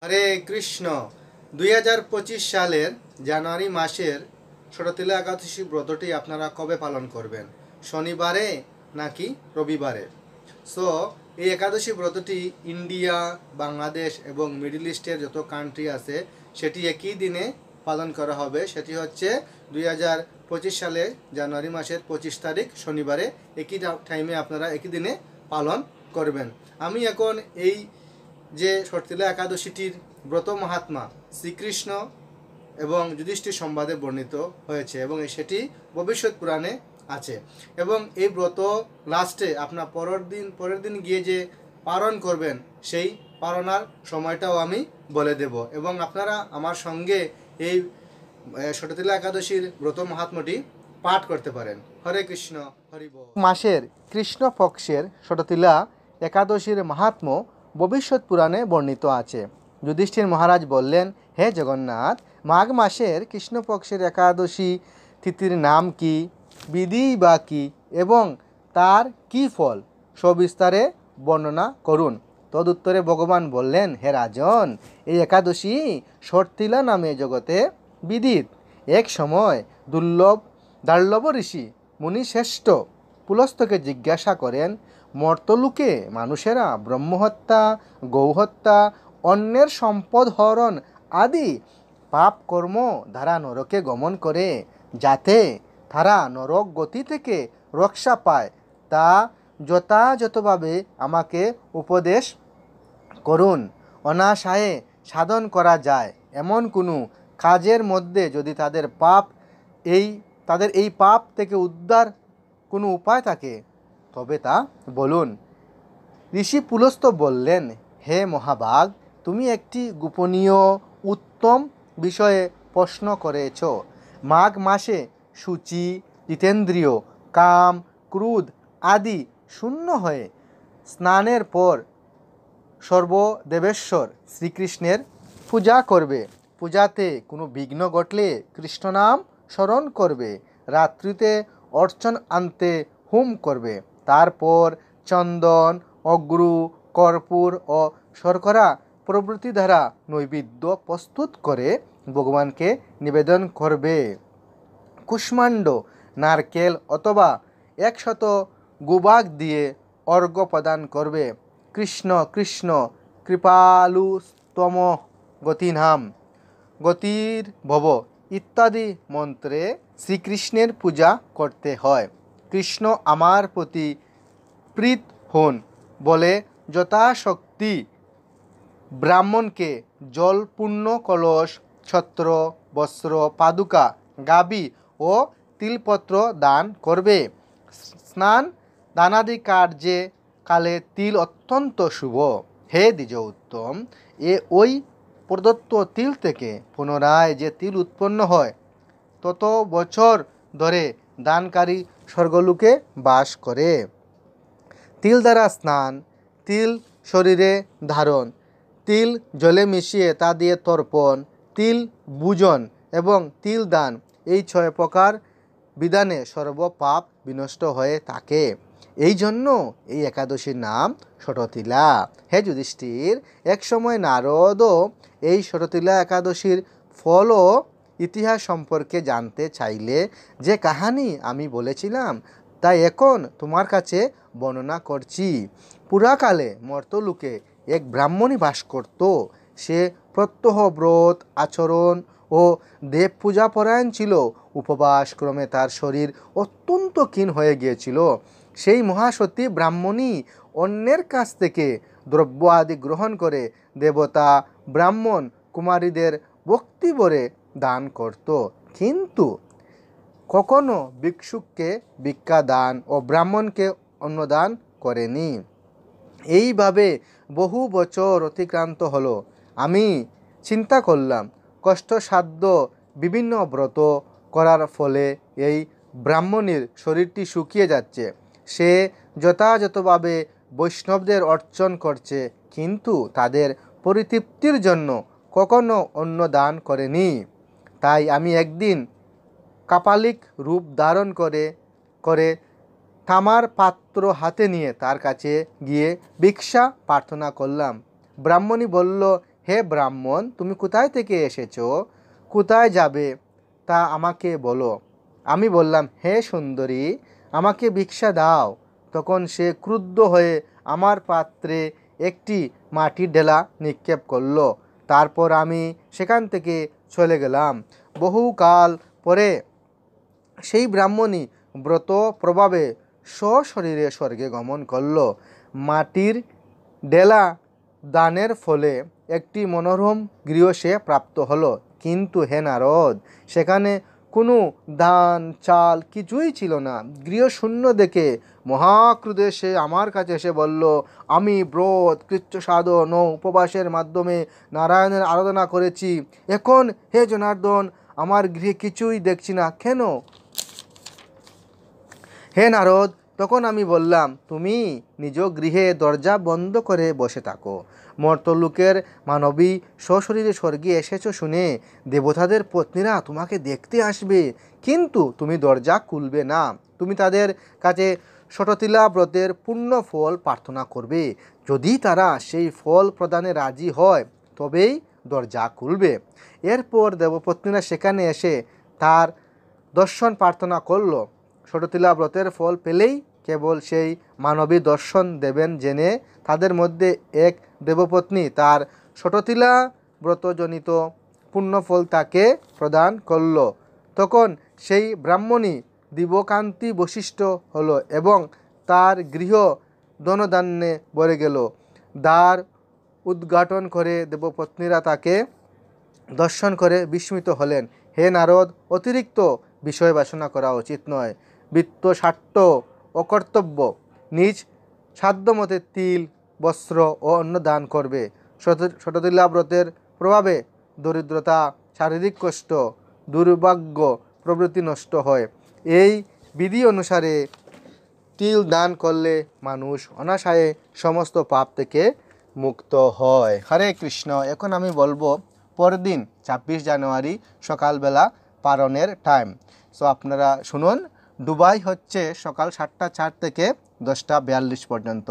হরে কৃষ্ণ। 2025 সালের জানুয়ারি মাসের ষোড়তিলা একাদশী ব্রতটি আপনারা কবে পালন করবেন? শনিবারে নাকি রবিবারে? সো এই একাদশী ব্রতটি ইন্ডিয়া, বাংলাদেশ এবং মিডল ইস্টের যত কান্ট্রি আছে সেটি একই দিনে পালন করা হবে। সেটি হচ্ছে 2025 সালে জানুয়ারি মাসের 25 তারিখ শনিবারে একই টাইমে আপনারা একই দিনে পালন করবেন। আমি এখন এই যে ষট্টিলা একাদশীটির ব্রত মহাত্মা শ্রীকৃষ্ণ এবং যুধিষ্ঠির সংবাদে বর্ণিত হয়েছে এবং সেটি ভবিষ্যৎ পুরাণে আছে। এবং এই ব্রত লাস্টে আপনার পরের দিন গিয়ে যে পালন করবেন সেই পালনার সময়টাও আমি বলে দেব এবং আপনারা আমার সঙ্গে এই ষট্টিলা একাদশীর ব্রত মহাত্মাটি পাঠ করতে পারেন। হরে কৃষ্ণ, হরি বল। মাসের কৃষ্ণ পক্ষের ষট্টিলা একাদশীর মাহাত্ম্য ভবিষ্যৎ পুরাণে বর্ণিত আছে। যুধিষ্ঠির মহারাজ বললেন, হে জগন্নাথ, মাঘ মাসের কৃষ্ণপক্ষের একাদশী তিথির নাম কি, বিধি বা কি এবং তার কি ফল সবিস্তারে বর্ণনা করুন। তদুত্তরে ভগবান বললেন, হে রাজন, এই একাদশী ষট্টিলা নামে জগতে বিদিত। এক সময় দার্লভ ঋষি মুনিশ্রেষ্ঠ পুলস্তকে জিজ্ঞাসা করেন, মর্তলোকে মানুষেরা ব্রহ্মহত্যা, গৌহত্যা, অন্যের সম্পদ হরণ আদি পাপ কর্ম দ্বারা নরকে গমন করে, যাতে তারা নরক গতি থেকে রক্ষা পায়, তা যথাযথভাবে আমাকে উপদেশ করুন। অনাশয়ে সাধন করা যায় এমন কোনো কাজের মধ্যে যদি তাদের এই পাপ থেকে উদ্ধার কোনো উপায় থাকে তবে তা বলুন। ঋষি পুলস্ত বললেন, হে মহাভাগ, তুমি একটি গোপনীয় উত্তম বিষয়ে প্রশ্ন করেছ। মাঘ মাসে শুচি, জিতেন্দ্রিয়, কাম, ক্রোধ আদি শূন্য হয়ে স্নানের পর সর্বদেবেশ্বর শ্রীকৃষ্ণের পূজা করবে। পূজাতে কোনো বিঘ্ন ঘটলে কৃষ্ণনাম স্মরণ করবে। রাত্রিতে অর্চন আনতে হোম করবে। তারপর চন্দন, অগ্রু, কর্পূর ও শর্করা প্রভৃতি দ্বারা নৈবেদ্য প্রস্তুত করে ভগবানকে নিবেদন করবে। কুষ্মাণ্ড, নারকেল অথবা 100 গোবাগ দিয়ে অর্ঘ্য প্রদান করবে। কৃষ্ণ কৃষ্ণ কৃপালুস্তম গতিনাম গতির ভব ইত্যাদি মন্ত্রে শ্রীকৃষ্ণের পূজা করতে হয়। কৃষ্ণ আমার প্রতি প্রীত হন বলে যথাশক্তি ব্রাহ্মণকে জলপূর্ণ কলস, ছত্র, বস্ত্র, পাদুকা, গাবি ও তিলপত্র দান করবে। স্নান দানাদি কার্যে কালে তিল অত্যন্ত শুভ। হে দ্বিজ উত্তম, ওই প্রদত্ত তিল থেকে পুনরায় যে তিল উৎপন্ন হয় তত বছর ধরে দানকারী স্বর্গলোকে বাস করে। তিল দ্বারা স্নান, তিল শরীরে ধারণ, তিল জলে মিশিয়ে তা দিয়ে তর্পণ, তিল ভোজন এবং তিল দান, এই 6 প্রকার বিধানে সর্বপাপ বিনষ্ট হয়ে থাকে। এই জন্য এই একাদশীর নাম ষট্টিলা। হে যুধিষ্ঠির, এক সময় নারদও এই ষট্টিলা একাদশীর ফল ও ইতিহাস সম্পর্কে জানতে চাইলে যে কাহিনী আমি বলেছিলাম তা এখন তোমার কাছে বর্ণনা করছি। পুরাকালে মর্তলোকে এক ব্রাহ্মণী বাস করত। সে প্রত্যহ ব্রত আচরণ ও দেব পূজা পরায়ণ ছিল। উপবাস ক্রমে তার শরীর অত্যন্ত ক্ষীণ হয়ে গিয়েছিল। সেই মহাসতী ব্রাহ্মণী অন্যের কাছ থেকে দ্রব্য আদি গ্রহণ করে দেবতা, ব্রাহ্মণ, কুমারীদের ভক্তিভরে দান করত, কিন্তু কখনো ভিক্ষুককে ভিক্ষা দান ও ব্রাহ্মণকে অন্নদান করেনি। এইভাবে বহু বছর অতিক্রান্ত হলো। আমি চিন্তা করলাম, কষ্টসাধ্য বিভিন্ন ব্রত করার ফলে এই ব্রাহ্মণীর শরীরটি শুকিয়ে যাচ্ছে। সে যথাযথভাবে বৈষ্ণবদের অর্চন করছে, কিন্তু তাদের পরিতৃপ্তির জন্য কখনো অন্ন দান করেনি। তাই আমি একদিন কাপালিক রূপ ধারণ করে তামার পাত্র হাতে নিয়ে তার কাছে গিয়ে ভিক্ষা প্রার্থনা করলাম। ব্রাহ্মণী বলল, হে ব্রাহ্মণ, তুমি কোথায় থেকে এসেছো, কোথায় যাবে তা আমাকে বলো। আমি বললাম, হে সুন্দরী, আমাকে ভিক্ষা দাও। তখন সে ক্রুদ্ধ হয়ে আমার পাত্রে একটি মাটির ঢেলা নিক্ষেপ করলো। তারপর আমি সেখান থেকে চলে গেলাম। বহুকাল পরে সেই ব্রাহ্মণী ব্রত প্রভাবে সশরীরে স্বর্গে গমন করল। মাটির ডেলা দানের ফলে একটি মনোরম গৃহ সে প্রাপ্ত হলো। কিন্তু হে নারদ, সেখানে কোনো ধান চাল কিছুই ছিল না। গৃহ শূন্য দেখে মহাক্রোধে সে আমার কাছে এসে বলল, আমি ব্রত কৃচ্ছ সাধন ও উপবাসের মাধ্যমে নারায়ণের আরাধনা করেছি। এখন হে জনার্দন, আমার গৃহে কিছুই দেখছি না কেন? হে নারদ, তখন আমি বললাম, তুমি নিজ গৃহে দরজা বন্ধ করে বসে থাকো। মর্তলোকের মানবী সশরীরে স্বর্গে এসেছো শুনে দেবতাদের পত্নীরা তোমাকে দেখতে আসবে, কিন্তু তুমি দরজা খুলবে না। তুমি তাদের কাছে ষটতিলা ব্রতের পূর্ণ ফল প্রার্থনা করবে। যদি তারা সেই ফল প্রদানে রাজি হয় তবেই দরজা খুলবে। এরপর দেবপত্নীরা সেখানে এসে তার দর্শন প্রার্থনা করল। ষটতিলা ব্রতের ফল পেলেই কেবল সেই মানবী দর্শন দেবেন জেনে তাদের মধ্যে এক দেবপত্নী তার ষটতিলা ব্রতজনিত পুণ্যফল তাকে প্রদান করল। তখন সেই ব্রাহ্মণী দিবকান্তি বৈশিষ্ট্য হলো এবং তার গৃহ ধনধান্যে ভরে গেল। দ্বার উদ্ঘাটন করে দেবপত্নীরা তাকে দর্শন করে বিস্মিত হলেন। হে নারদ, অতিরিক্ত বিষয় বাসনা করা উচিত নয়। বৃত্ত স্বার্থ অকর্তব্য। নিজ সাধ্যমতে তিল বস্ত্র ও অন্ন দান করবে। ষটতিলা ব্রতের প্রভাবে দরিদ্রতা, শারীরিক কষ্ট, দুর্ভাগ্য প্রভৃতি নষ্ট হয়। এই বিধি অনুসারে তিল দান করলে মানুষ অনায়াসে সমস্ত পাপ থেকে মুক্ত হয়। হরে কৃষ্ণ। এখন আমি বলবো পরের দিন 26 জানুয়ারি সকালবেলা পারণের টাইম। সো আপনারা শুনুন। দুবাই হচ্ছে সকাল 7টা 4 থেকে 10টা 42 পর্যন্ত।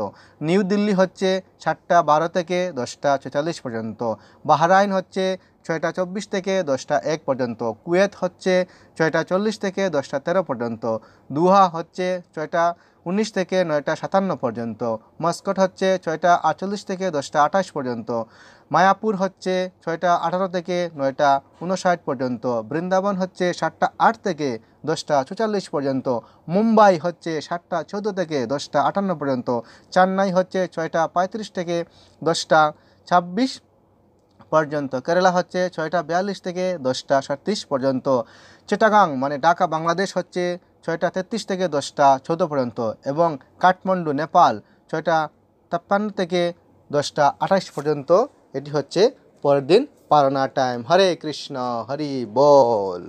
নিউ দিল্লি হচ্ছে 7টা 12 থেকে 10টা 44 পর্যন্ত। বাহরাইন হচ্ছে 6টা 24 থেকে 10টা 1 পর্যন্ত। কুয়েত হচ্ছে 6টা 40 থেকে 10টা 13 পর্যন্ত। দুহা হচ্ছে 6টা 19 থেকে 9টা 57 পর্যন্ত। মস্কট হচ্ছে 6টা 48 থেকে 10টা 28 পর্যন্ত। মায়াপুর হচ্ছে 6টা 18 থেকে 9টা 59 পর্যন্ত। বৃন্দাবন হচ্ছে 7টা 8 থেকে 10টা 44 পর্যন্ত। মুম্বাই হচ্ছে 7টা 14 থেকে 10টা 58 পর্যন্ত। চেন্নাই হচ্ছে 6টা 35 থেকে 10টা 26 পর্যন্ত। কেরালা হচ্ছে 6টা 42 থেকে 10টা 37 পর্যন্ত। চিটাগাং মানে ঢাকা বাংলাদেশ হচ্ছে 6টা 33 থেকে 10টা 14 পর্যন্ত। এবং কাঠমান্ডু নেপাল 6টা 53 থেকে 10টা 28 পর্যন্ত। এটি হচ্ছে পরের দিন পারনা টাইম। হরে কৃষ্ণ, হরি বল।